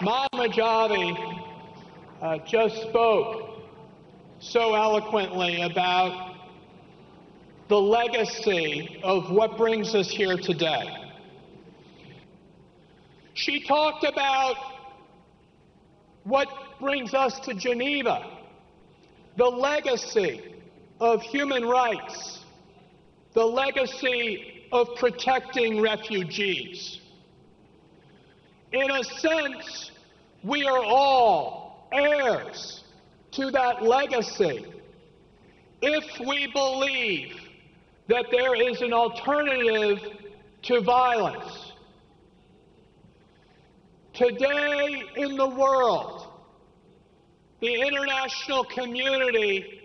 Rajavi just spoke so eloquently about the legacy of what brings us here today. She talked about what brings us to Geneva, the legacy of human rights, the legacy of protecting refugees. In a sense, we are all heirs to that legacy if we believe that there is an alternative to violence. Today in the world, the international community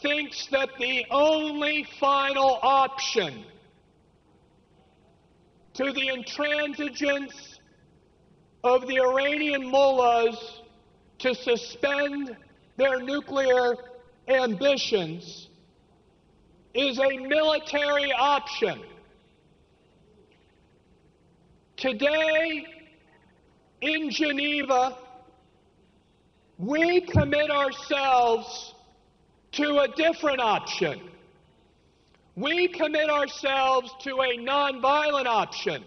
thinks that the only final option to the intransigence of the Iranian mullahs to suspend their nuclear ambitions is a military option. Today, in Geneva, we commit ourselves to a different option. We commit ourselves to a nonviolent option,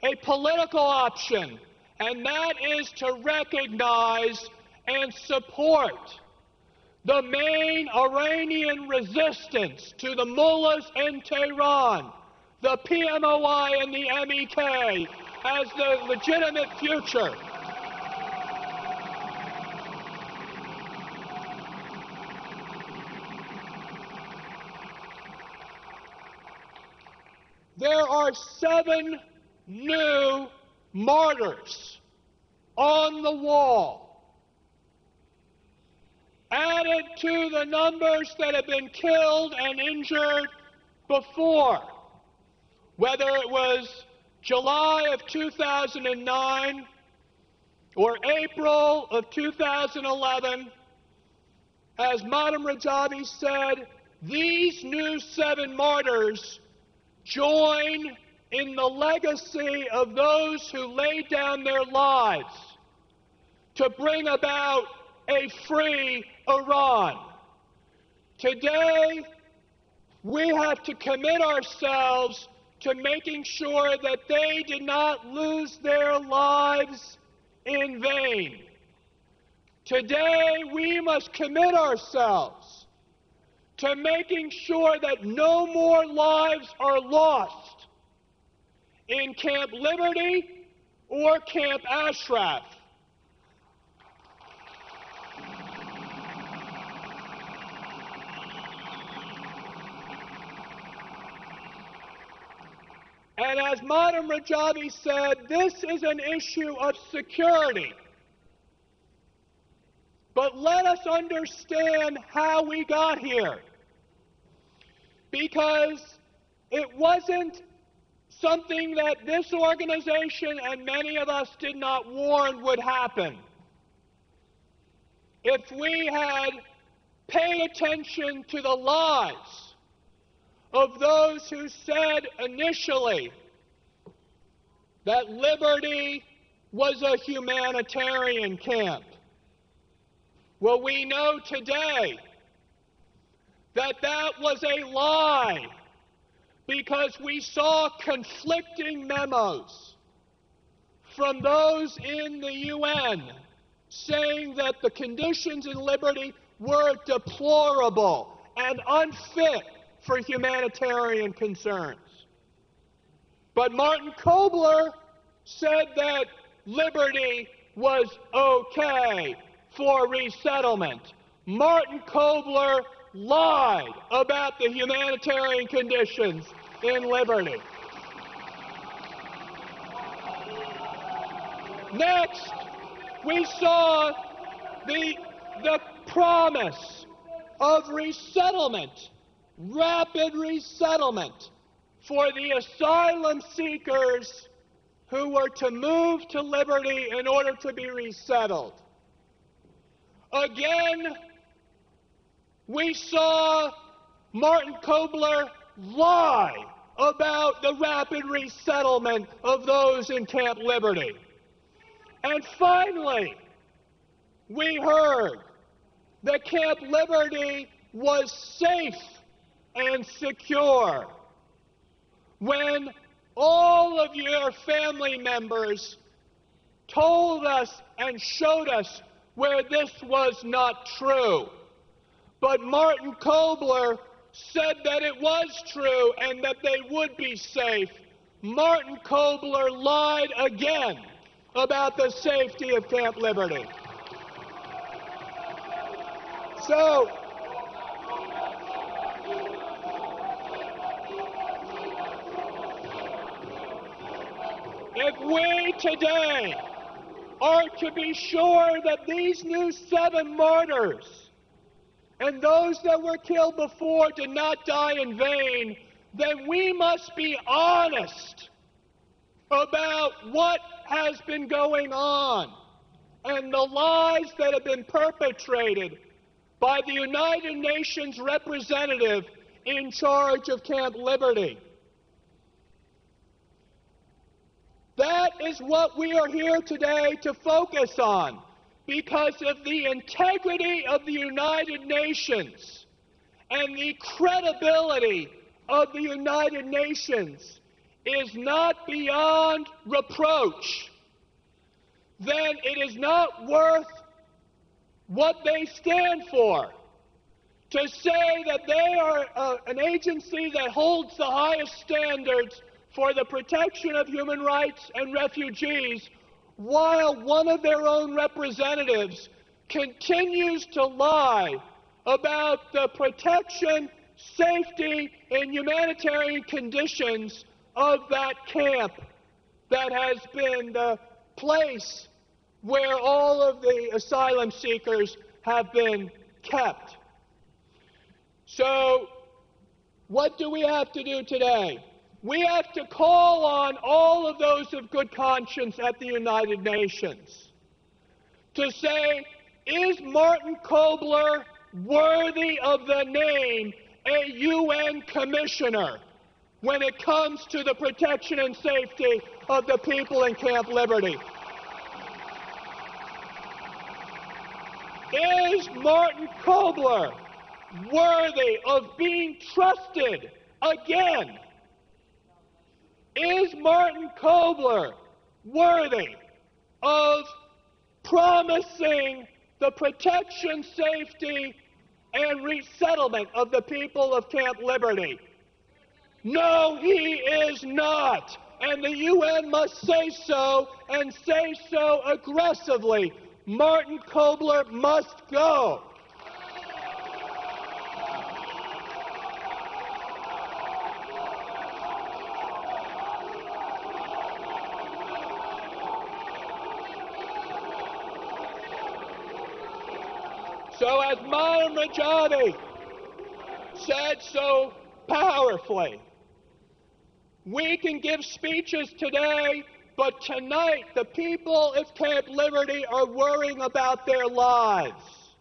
a political option, and that is to recognize and support the main Iranian resistance to the mullahs in Tehran, the PMOI and the MEK, as the legitimate future. There are 7 new martyrs on the wall, added to the numbers that have been killed and injured before, whether it was July of 2009 or April of 2011. As Madam Rajavi said, these new 7 martyrs join in the legacy of those who laid down their lives to bring about a free Iran. Today, we have to commit ourselves to making sure that they did not lose their lives in vain. Today, we must commit ourselves to making sure that no more lives are lost in Camp Liberty or Camp Ashraf. And as Madam Rajavi said, this is an issue of security. But let us understand how we got here. Because it wasn't something that this organization and many of us did not warn would happen. If we had paid attention to the lies of those who said initially that Liberty was a humanitarian camp, well, we know today that that was a lie, because we saw conflicting memos from those in the UN saying that the conditions in Liberty were deplorable and unfit for humanitarian concerns. But Martin Kobler said that Liberty was okay for resettlement. Martin Kobler lied about the humanitarian conditions in Liberty. Next, we saw the promise of resettlement, rapid resettlement for the asylum seekers who were to move to Liberty in order to be resettled. Again, we saw Martin Kobler lie about the rapid resettlement of those in Camp Liberty. And finally, we heard that Camp Liberty was safe and secure when all of your family members told us and showed us where this was not true. But Martin Kobler said that it was true and that they would be safe. Martin Kobler lied again about the safety of Camp Liberty. So, if we today are to be sure that these new 7 martyrs and those that were killed before did not die in vain, then we must be honest about what has been going on and the lies that have been perpetrated by the United Nations representative in charge of Camp Liberty. That is what we are here today to focus on, because of the integrity of the United Nations and the credibility of the United Nations is not beyond reproach. Then it is not worth what they stand for. To say that they are an agency that holds the highest standards for the protection of human rights and refugees, while one of their own representatives continues to lie about the protection, safety, and humanitarian conditions of that camp that has been the place where all of the asylum seekers have been kept. So, what do we have to do today? We have to call on all of those of good conscience at the United Nations to say, is Martin Kobler worthy of the name a UN commissioner when it comes to the protection and safety of the people in Camp Liberty? Is Martin Kobler worthy of being trusted again? Is Martin Kobler worthy of promising the protection, safety, and resettlement of the people of Camp Liberty? No, he is not. And the UN must say so, and say so aggressively. Martin Kobler must go. So as Mahatma Gandhi said so powerfully, we can give speeches today, but tonight the people of Camp Liberty are worrying about their lives.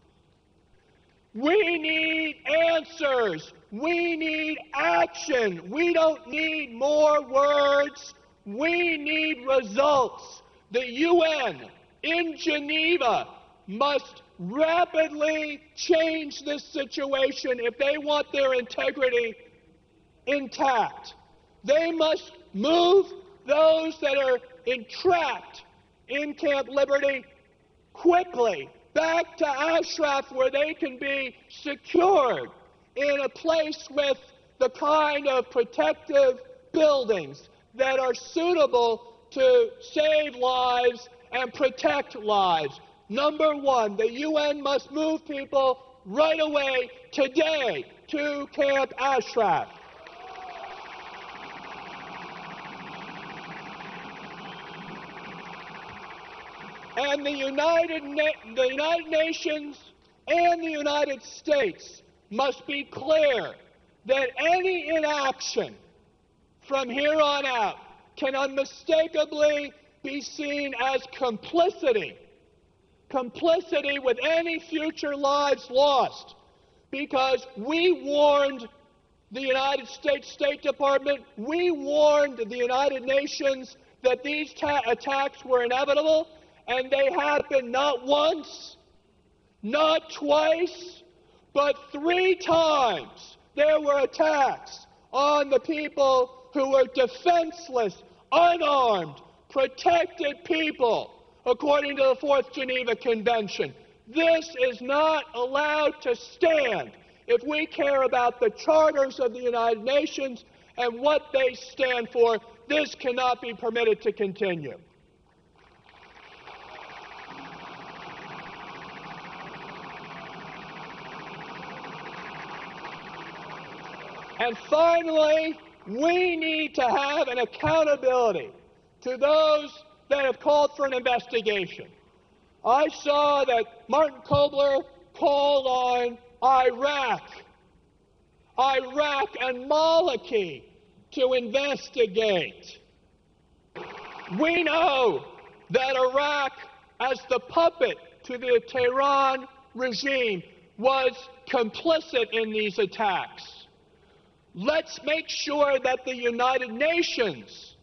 We need answers. We need action. We don't need more words. We need results. The UN in Geneva must rapidly change this situation if they want their integrity intact. They must move those that are entrapped in Camp Liberty quickly back to Ashraf, where they can be secured in a place with the kind of protective buildings that are suitable to save lives and protect lives. Number one, the UN must move people right away, today, to Camp Ashraf. And the United Nations and the United States must be clear that any inaction from here on out can unmistakably be seen as complicity with any future lives lost, because we warned the United States State Department, we warned the United Nations that these attacks were inevitable, and they happened not once, not twice, but 3 times. There were attacks on the people who were defenseless, unarmed, protected people, according to the 4th Geneva Convention. This is not allowed to stand if we care about the charters of the United Nations and what they stand for. This cannot be permitted to continue. And finally, we need to have an accountability to those that have called for an investigation. I saw that Martin Kobler called on Iraq and Maliki to investigate. We know that Iraq, as the puppet to the Tehran regime, was complicit in these attacks. Let's make sure that the United Nations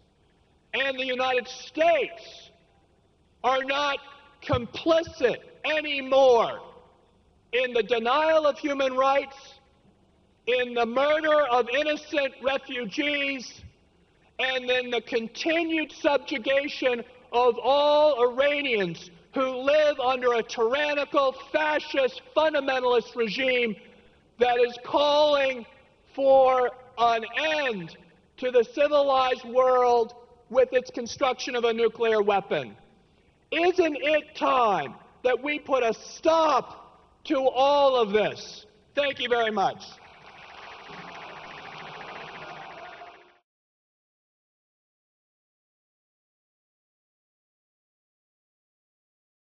and the United States are not complicit anymore in the denial of human rights, in the murder of innocent refugees, and in the continued subjugation of all Iranians who live under a tyrannical, fascist, fundamentalist regime that is calling for an end to the civilized world with its construction of a nuclear weapon. Isn't it time that we put a stop to all of this? Thank you very much.